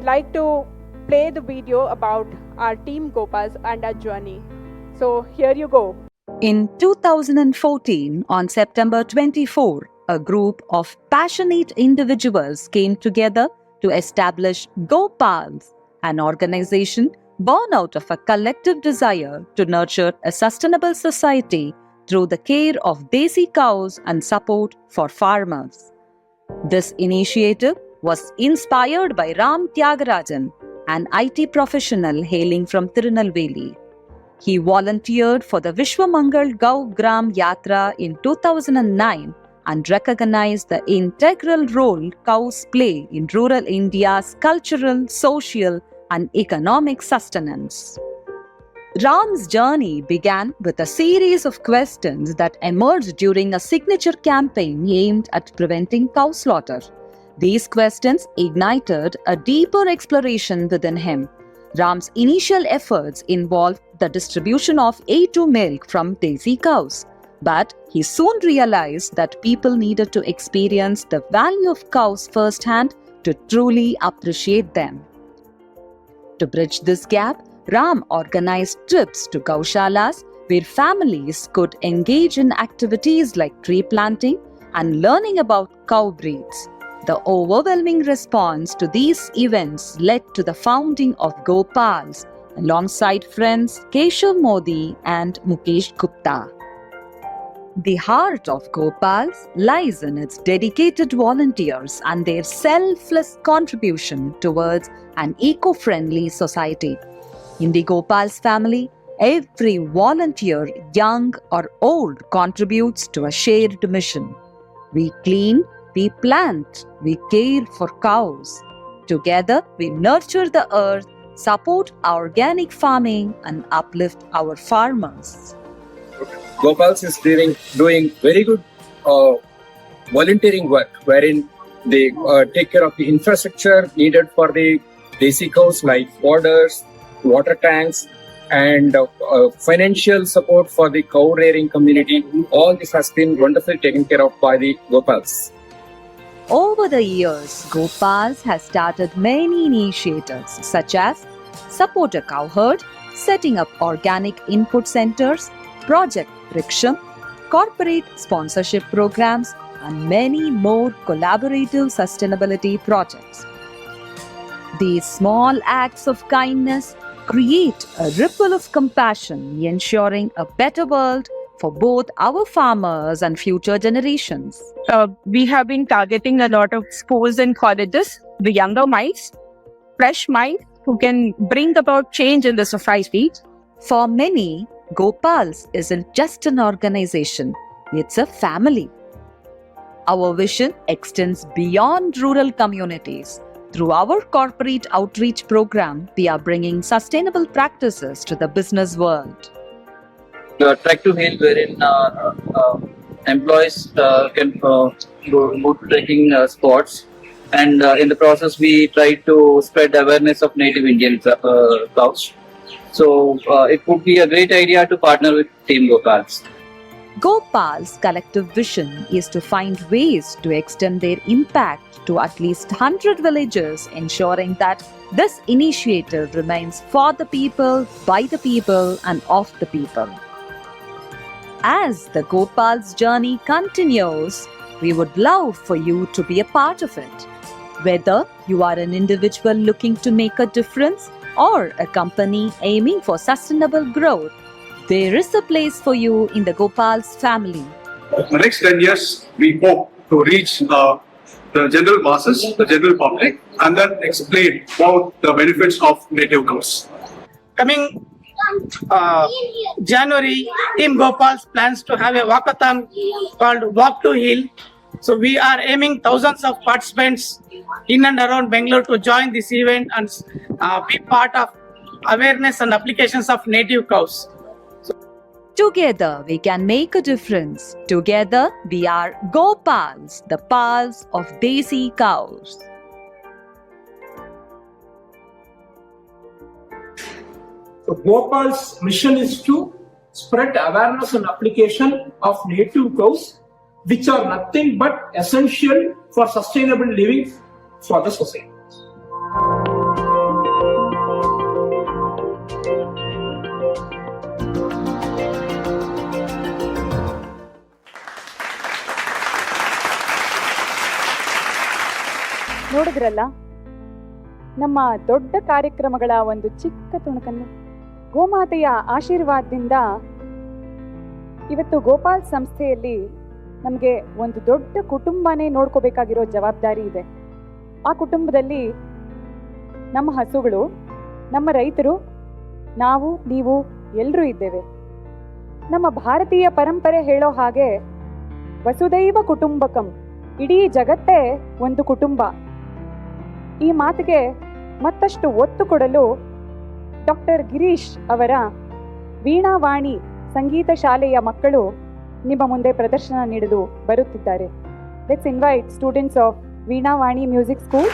like to play the video about our team Gopals and our journey. So here you go. In 2014, on September 24, a group of passionate individuals came together to establish Gopals, an organization born out of a collective desire to nurture a sustainable society through the care of desi cows and support for farmers. This initiative was inspired by Ram Tyagarajan, an IT professional hailing from Tirunelveli. He volunteered for the Vishwamangal Gau Gram Yatra in 2009 and recognized the integral role cows play in rural India's cultural, social, and economic sustenance. Ram's journey began with a series of questions that emerged during a signature campaign aimed at preventing cow slaughter. These questions ignited a deeper exploration within him. Ram's initial efforts involved the distribution of A2 milk from desi cows, but he soon realized that people needed to experience the value of cows firsthand to truly appreciate them. To bridge this gap, Ram organized trips to Gaushalas where families could engage in activities like tree planting and learning about cow breeds. The overwhelming response to these events led to the founding of Gopals alongside friends Keshav Modi and Mukesh Gupta. The heart of Gopals lies in its dedicated volunteers and their selfless contribution towards an eco-friendly society. In the Gopals family, every volunteer, young or old, contributes to a shared mission. We clean, we plant, we care for cows. Together, we nurture the earth, support organic farming, and uplift our farmers. Gopals is doing very good volunteering work, wherein they take care of the infrastructure needed for the desi cows like foders, water tanks, and financial support for the cow rearing community. All this has been wonderfully taken care of by the Gopals. Over the years, Gopals has started many initiatives such as Support a Cow Herd, setting up organic input centers, Project Vriksham, corporate sponsorship programs, and many more collaborative sustainability projects. These small acts of kindness create a ripple of compassion, ensuring a better world for both our farmers and future generations. We have been targeting a lot of schools and colleges, the younger minds, fresh minds who can bring about change in the society. For many, Gopals isn't just an organization, it's a family. Our vision extends beyond rural communities. Through our corporate outreach program, we are bringing sustainable practices to the business world. Track to Heal, wherein employees can go to trekking spots, and in the process we try to spread awareness of native Indian cows. So it would be a great idea to partner with Team Gopals. Gopal's collective vision is to find ways to extend their impact to at least 100 villages, ensuring that this initiative remains for the people, by the people, and of the people. As the Gopal's journey continues, we would love for you to be a part of it. Whether you are an individual looking to make a difference or a company aiming for sustainable growth, there is a place for you in the Gopals family. In the next 10 years, we hope to reach the general masses, the general public, and then explain about the benefits of native cows. Coming January, Team Gopals plans to have a walkathon called Walk to Heal. So we are aiming thousands of participants in and around Bangalore to join this event and be part of awareness and applications of native cows. Together we can make a difference. Together we are Gopals, the pals of desi cows. So Gopal's mission is to spread awareness and application of native cows, which are nothing but essential for sustainable living for the society. ನೋಡಿದ್ರಲ್ಲ ನಮ್ಮ ದೊಡ್ಡ ಕಾರ್ಯಕ್ರಮಗಳ ಒಂದು ಚಿಕ್ಕ ತುಣುಕನ್ನು. ಗೋಮಾತೆಯ ಆಶೀರ್ವಾದದಿಂದ ಇವತ್ತು ಗೋಪಾಲ್ ಸಂಸ್ಥೆಯಲ್ಲಿ ನಮಗೆ ಒಂದು ದೊಡ್ಡ ಕುಟುಂಬನೇ ನೋಡ್ಕೋಬೇಕಾಗಿರೋ ಜವಾಬ್ದಾರಿ ಇದೆ. ಆ ಕುಟುಂಬದಲ್ಲಿ ನಮ್ಮ ಹಸುಗಳು, ನಮ್ಮ ರೈತರು, ನಾವು, ನೀವು ಎಲ್ಲರೂ ಇದ್ದೇವೆ. ನಮ್ಮ ಭಾರತೀಯ ಪರಂಪರೆ ಹೇಳೋ ಹಾಗೆ ವಸುದೈವ ಕುಟುಂಬಕಂ, ಇಡೀ ಜಗತ್ತೇ ಒಂದು ಕುಟುಂಬ. ಈ ಮಾತಿಗೆ ಮತ್ತಷ್ಟು ಒತ್ತು ಕೊಡಲು ಡಾಕ್ಟರ್ ಗಿರೀಶ್ ಅವರ ವೀಣಾವಾಣಿ ಸಂಗೀತ ಶಾಲೆಯ ಮಕ್ಕಳು ನಿಮ್ಮ ಮುಂದೆ ಪ್ರದರ್ಶನ ನೀಡಲು ಬರುತ್ತಿದ್ದಾರೆ. Let's invite students of Veenavani music school.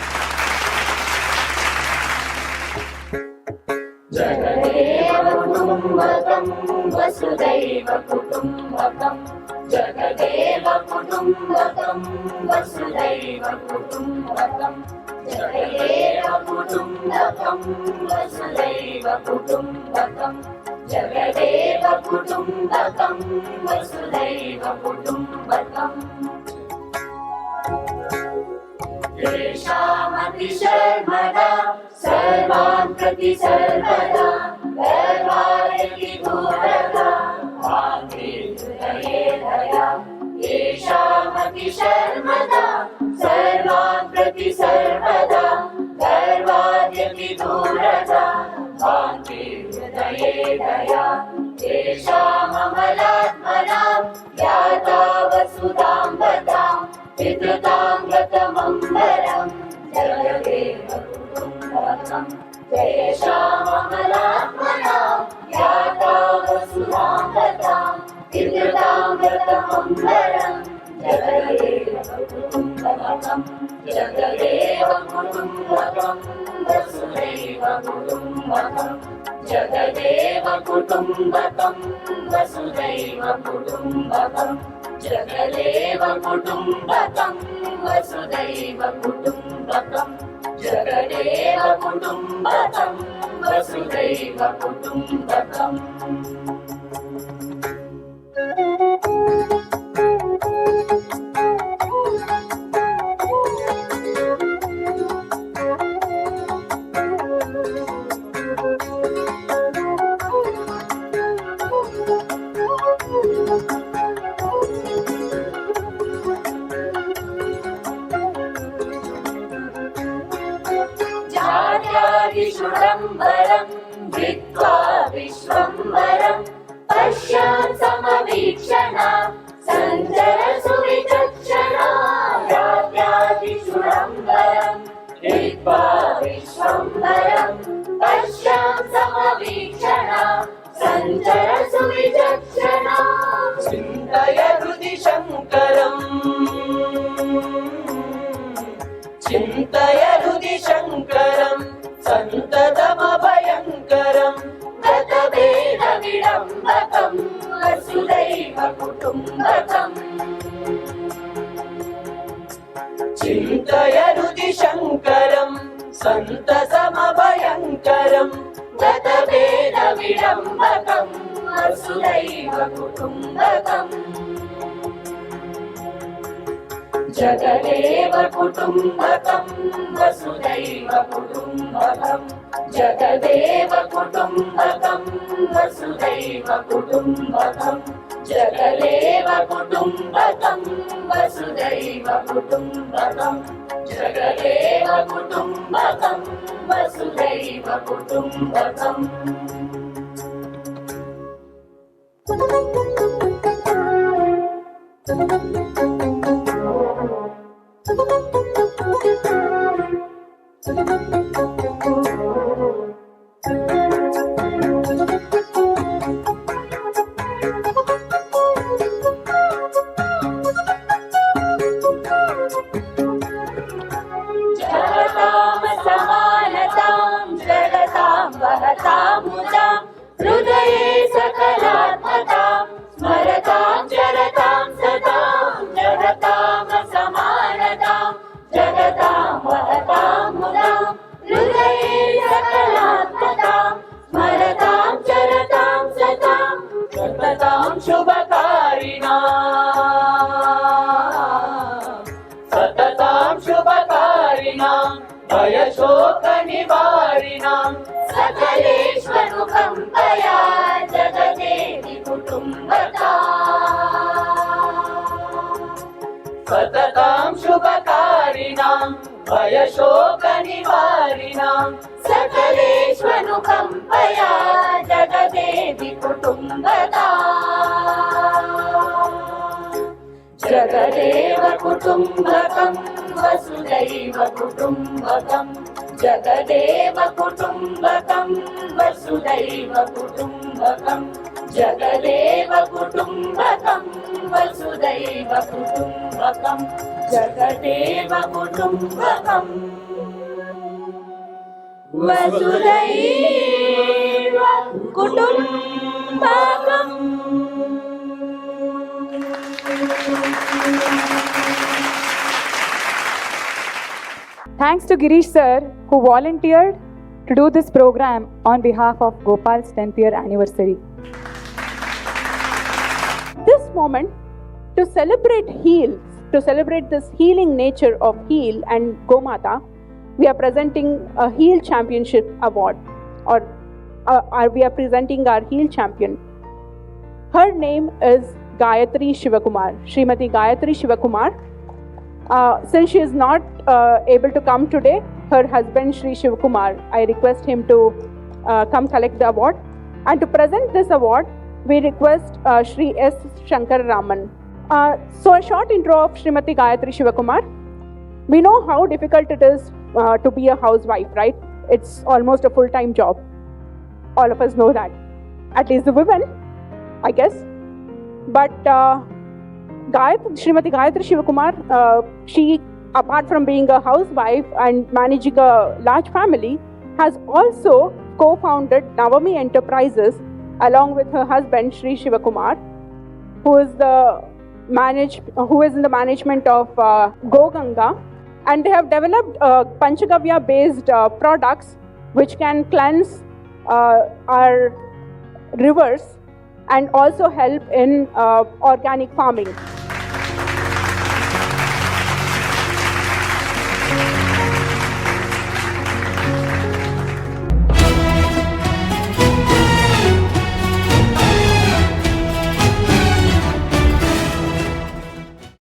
जगदेव कुटुम्बकं वसुदैव कुटुम्बकं जगदेव कुटुम्बकं वसुदैव कुटुम्बकं जगदेव कुटुम्बकं वसुदैव कुटुम्बकं जगदेव कुटुम्बकं वसुदैव कुटुम्बकम् तेषामतिशर्मदा सर्वान् प्रति सर्वदा गर्वायति दूरदा भाति हृदये दया येषामतिशर्मदा सर्वान् प्रति सर्वदा गर्वायति दूरदा भाति हृदये दया तेषाममलात्मनां याता वसुधां वदां विदुतां गतमम्बरं जगदेव कुटुम्बकं तेषाममलात्मनां याता वसुधां वदां विदुतां गतमम्बरं जगदेव कुटुम्बकं जगदेव कुटुम्बकं वसुदैव कुटुम्बकं जगदेव कुटुम्बकं वसुदैव कुटुम्बकं जगदेव कुटुम्बकं वसुदैव कुटुम्बकं जगदेव कुटुम्बकं वसुदैव कुटुम्बकम् जात्यादिषुडम्बरं धित्वा विश्वम्बरं पश्यान् समवीक्षणा सञ्चरसु विचक्षणा जात्यादिषुडम्बरं धित्वा विश्वम्बरं पश्यान् समवीक्षणा सञ्चरसु विचक्षणा चिन्तय हृदि शङ्करम् चिन्तय हृदि शङ्करं सन्ततमभयङ्करं गतभेदविडम्बकं वसुदैव कुटुम्बकम् चिन्तय हृदि शङ्करं सन्ततमभयङ्करं गतभेदविडम्बकं वसुदैव कुटुम्बकम् जगदेव कुटुम्बकं वसुदैव कुटुम्बकं जगदेव कुटुम्बकं वसुदैव कुटुम्बकं जगदेव कुटुम्बकं वसुदैव कुटुम्बकं जगदेव कुटुम्बकं वसुदैव कुटुम्बकम् हृदये सकलात्मतां स्मरतां चरतां सदां जगतां समानतां जगतां वहतां मुदां हृदये सकलात्मतां स्मरतां चरतां सदां सततां शुभकारिणा सततां शुभकारिणा सकलेष्वनुकम्पया जगदेवि कुटुम्बकाम् सततां शुभकारिणां भयशोकनिवारिणां सकलेष्वनुकम्पया जगदेवि कुटुम्बकाम् जगदेव कुटुम्बकं वसुदैव कुटुम्बकं जगदेव कुटुम्बकं वसुदैव कुटुम्बकं जगदेव कुटुम्बकं वसुदैव कुटुम्बकं जगदेव कुटुम्बकं वसुदैव कुटुम्बकम् Thanks to Girish sir, who volunteered to do this program on behalf of Gopal's 10th year anniversary. This moment, to celebrate heals, to celebrate this healing nature of Heal and Gomata, we are presenting a Heal Championship Award, or we are presenting our Heal Champion. Her name is Gayatri Shivakumar, Srimati Gayatri Shivakumar. Since she is not able to come today, her husband Shri Shivakumar, I request him to come collect the award. And to present this award, we request Shri S. Shankar Raman. So a short intro of Srimati Gayatri Shivakumar. We know how difficult it is to be a housewife, right? It's almost a full-time job. All of us know that. At least the women, I guess. But Srimati Gayatri Shivakumar, she, apart from being a housewife and managing a large family, has also co-founded Navami Enterprises along with her husband Shri Shivakumar, who is in the management of Go Ganga, and they have developed Panchagavya-based products which can cleanse our rivers and also help in organic farming.